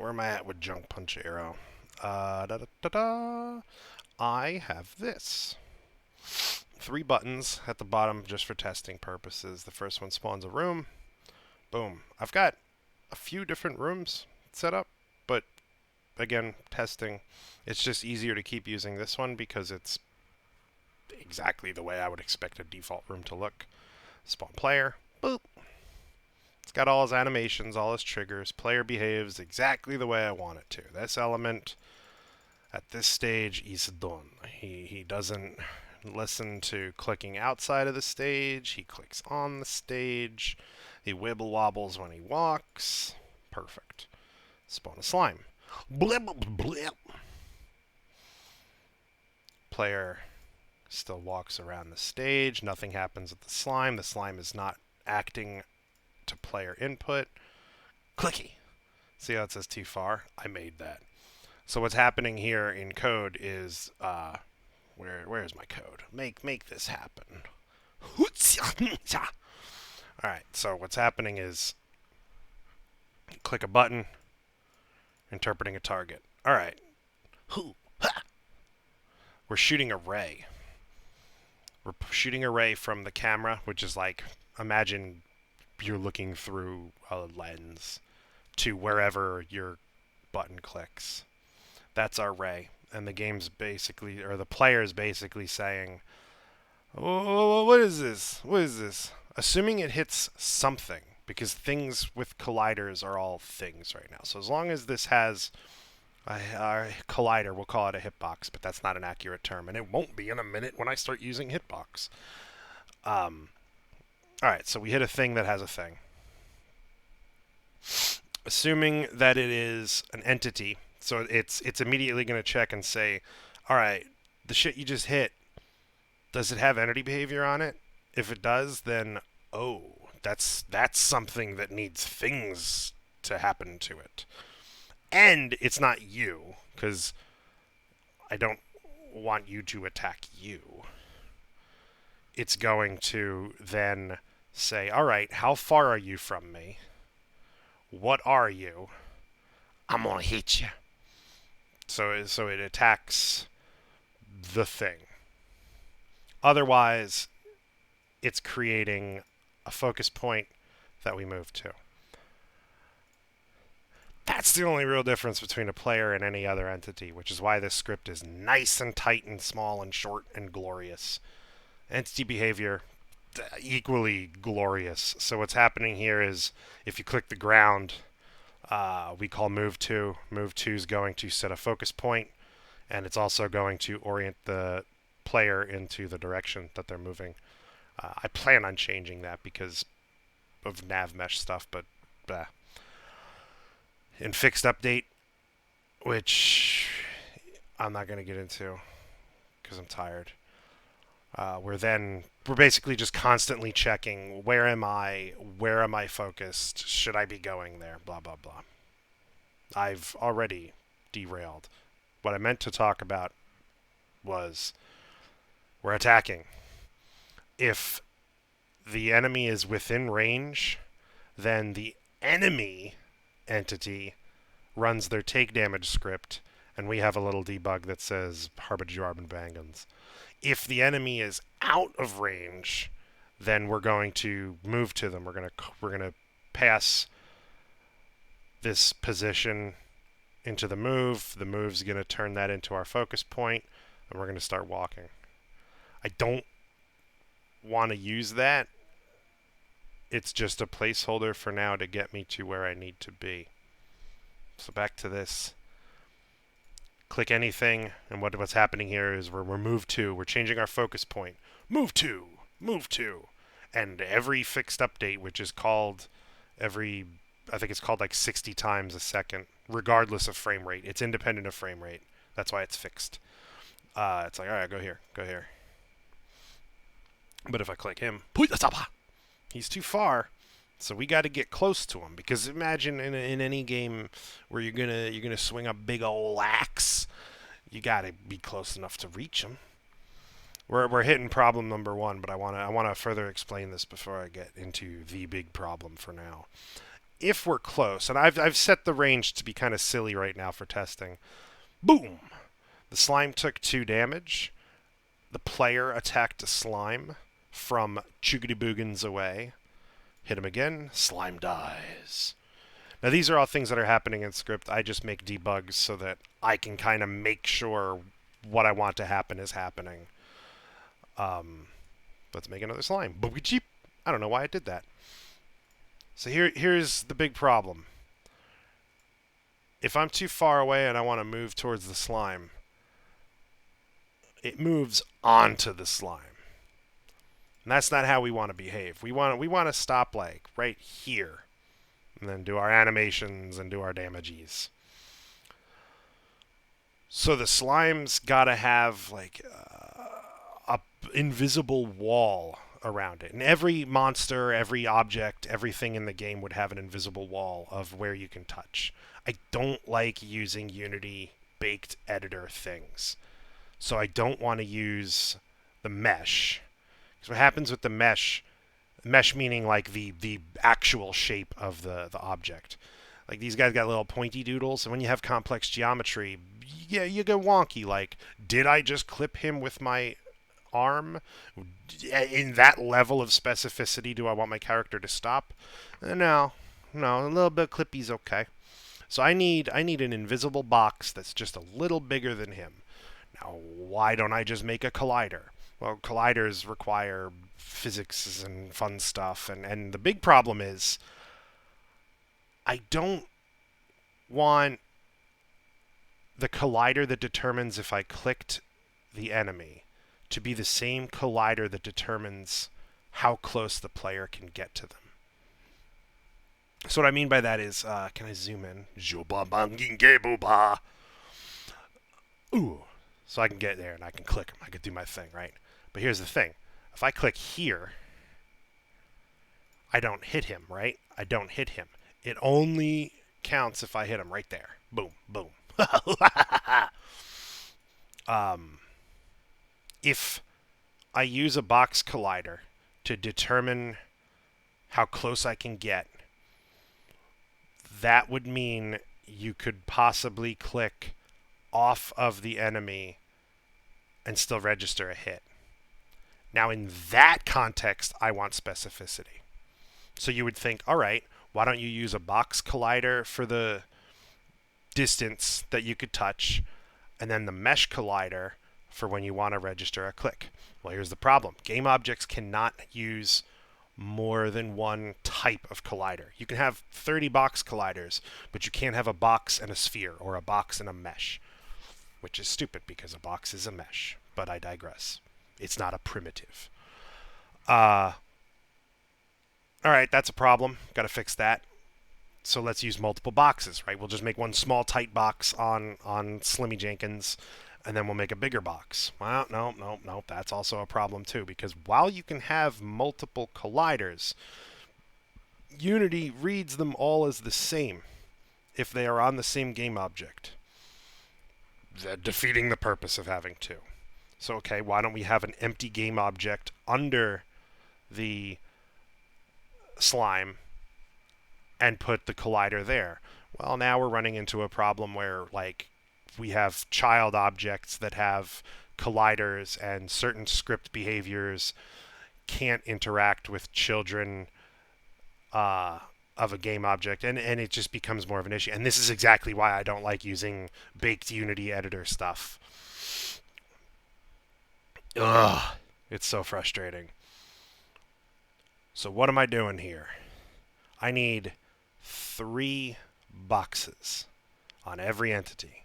where am I at with JunkPunchero? Da, da, da, da. I have this. 3 buttons at the bottom just for testing purposes. The first one spawns a room. Boom. I've got a few different rooms set up, but again, testing. It's just easier to keep using this one because it's exactly the way I would expect a default room to look. Spawn player. Boop. It's got all his animations, all his triggers. Player behaves exactly the way I want it to. This element at this stage is done. He doesn't listen to clicking outside of the stage. He clicks on the stage. He wibble wobbles when he walks. Perfect. Spawn a slime. Blip, blip. Player still walks around the stage. Nothing happens with the slime. The slime is not acting to player input. Clicky. See how it says too far? I made that. So what's happening here in code is where's my code? Make this happen. Alright, so what's happening is click a button, interpreting a target. Alright. We're shooting a ray. We're shooting a ray from the camera, which is like, imagine you're looking through a lens to wherever your button clicks. That's our ray. And the game's basically, or the player's basically saying, oh, what is this? What is this? Assuming it hits something, because things with colliders are all things right now. So as long as this has a collider, we'll call it a hitbox, but that's not an accurate term, and it won't be in a minute when I start using hitbox. Alright, so we hit a thing that has a thing. Assuming that it is an entity, so it's immediately going to check and say, alright, the shit you just hit, does it have entity behavior on it? If it does, then, oh, that's something that needs things to happen to it. And it's not you, because I don't want you to attack you. It's going to then say, alright, how far are you from me? What are you? I'm gonna hit you. So it attacks the thing. Otherwise, it's creating a focus point that we move to. That's the only real difference between a player and any other entity, which is why this script is nice and tight and small and short and glorious. Entity behavior, equally glorious. So what's happening here is if you click the ground, we call move to. Move to is going to set a focus point, and it's also going to orient the player into the direction that they're moving. I plan on changing that because of nav mesh stuff, but in fixed update, which I'm not going to get into because I'm tired. We're basically just constantly checking, where am I focused, should I be going there, blah blah blah. I've already derailed. What I meant to talk about was we're attacking. If the enemy is within range, then the enemy entity runs their take damage script, and we have a little debug that says Harbinger Bangans. If the enemy is out of range, then we're going to move to them. We're going to pass this position into the move. The move's going to turn that into our focus point, and we're going to start walking. I don't want to use that. It's just a placeholder for now to get me to where I need to be. So back to this. Click anything, and what's happening here is we're move to. We're changing our focus point. Move to. Move to. And every fixed update, which is called I think it's called like 60 times a second, regardless of frame rate. It's independent of frame rate. That's why it's fixed. It's like, all right, go here, go here. But if I click him, he's too far. So we got to get close to him, because imagine in any game where you're gonna swing a big old axe, you got to be close enough to reach him. We're hitting problem number 1, but I wanna further explain this before I get into the big problem for now. if we're close, and I've set the range to be kind of silly right now for testing. Boom! The slime took 2 damage. The player attacked a slime from Choogity Boogans away. Hit him again. Slime dies. Now, these are all things that are happening in script. I just make debugs so that I can kind of make sure what I want to happen is happening. Let's make another slime. Boogity. I don't know why I did that. So here's the big problem. If I'm too far away and I want to move towards the slime, it moves onto the slime. And that's not how we want to behave. We want to stop like right here, and then do our animations and do our damages. So the slime's got to have like a invisible wall around it. And every monster, every object, everything in the game would have an invisible wall of where you can touch. I don't like using Unity baked editor things. So I don't want to use the mesh. Because what happens with the mesh meaning like the actual shape of the object. Like these guys got little pointy doodles, and when you have complex geometry, yeah, you go wonky. Like, did I just clip him with my arm? In that level of specificity, do I want my character to stop? No, a little bit of clippy's okay. So I need an invisible box that's just a little bigger than him. Now, why don't I just make a collider? Well, colliders require physics and fun stuff, and the big problem is I don't want the collider that determines if I clicked the enemy to be the same collider that determines how close the player can get to them. So what I mean by that is, can I zoom in? Ooh. So I can get there and I can click him. I can do my thing, right? But here's the thing. If I click here, I don't hit him, right? I don't hit him. It only counts if I hit him right there. Boom, boom. If I use a box collider to determine how close I can get, that would mean you could possibly click off of the enemy and still register a hit. Now, in that context, I want specificity. So you would think, all right, why don't you use a box collider for the distance that you could touch, and then the mesh collider for when you want to register a click? Well, here's the problem. Game objects cannot use more than one type of collider. You can have 30 box colliders, but you can't have a box and a sphere or a box and a mesh, which is stupid because a box is a mesh. But I digress. It's not a primitive. All right, that's a problem. Got to fix that. So let's use multiple boxes, right? We'll just make one small tight box on Slimmy Jenkins, and then we'll make a bigger box. Well, no. That's also a problem too, because while you can have multiple colliders, Unity reads them all as the same if they are on the same game object, defeating the purpose of having two. So, okay, why don't we have an empty game object under the slime and put the collider there? Well, now we're running into a problem where, like, we have child objects that have colliders and certain script behaviors can't interact with children of a game object, and it just becomes more of an issue. And this is exactly why I don't like using baked Unity editor stuff. Ugh, it's so frustrating. So what am I doing here? I need 3 boxes on every entity.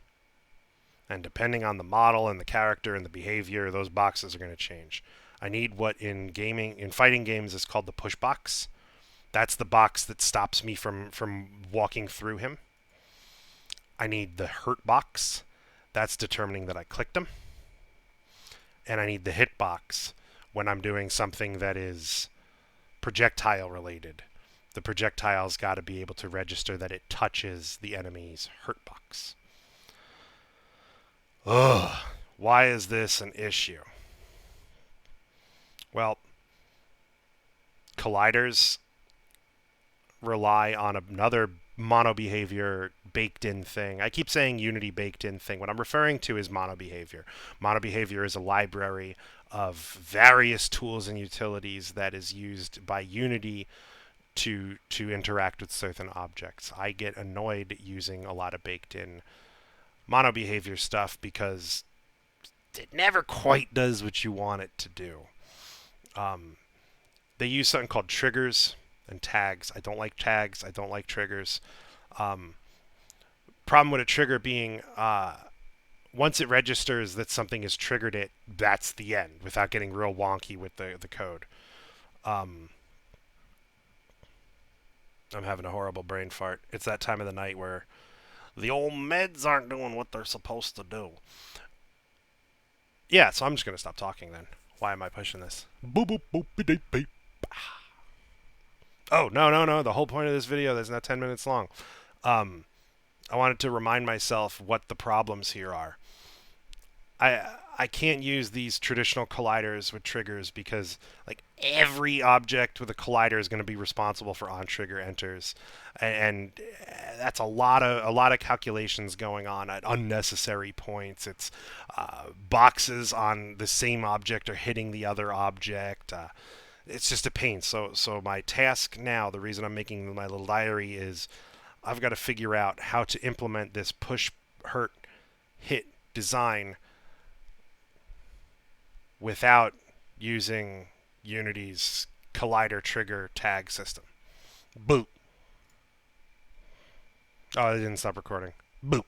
And depending on the model and the character and the behavior, those boxes are going to change. I need what in fighting games is called the push box. That's the box that stops me from walking through him. I need the hurt box. That's determining that I clicked him. And I need the hit box when I'm doing something that is projectile related. The projectile's got to be able to register that it touches the enemy's hurt box. Ugh, why is this an issue? Well, colliders rely on another mono behavior baked in thing. I keep saying Unity baked in thing. What I'm referring to is mono behavior. Mono behavior is a library of various tools and utilities that is used by Unity to interact with certain objects. I get annoyed using a lot of baked in mono behavior stuff because it never quite does what you want it to do. Um, they use something called triggers and tags. I don't like tags. I don't like triggers. Um, Problem with a trigger being once it registers that something has triggered it, that's the end without getting real wonky with the code. Um, I'm having a horrible brain fart. It's that time of the night where the old meds aren't doing what they're supposed to do. Yeah, so I'm just going to stop talking then. Why am I pushing this? Boop, boop, boop, beep, beep. Oh, no, no, no. The whole point of this video that's not 10 minutes long. I wanted to remind myself what the problems here are. I can't use these traditional colliders with triggers because like every object with a collider is going to be responsible for on trigger enters, and that's a lot of calculations going on at unnecessary points. It's boxes on the same object are hitting the other object. It's just a pain. So my task now, the reason I'm making my little diary is I've got to figure out how to implement this push, hurt, hit design without using Unity's collider trigger tag system. Boop. Oh, I didn't stop recording. Boop.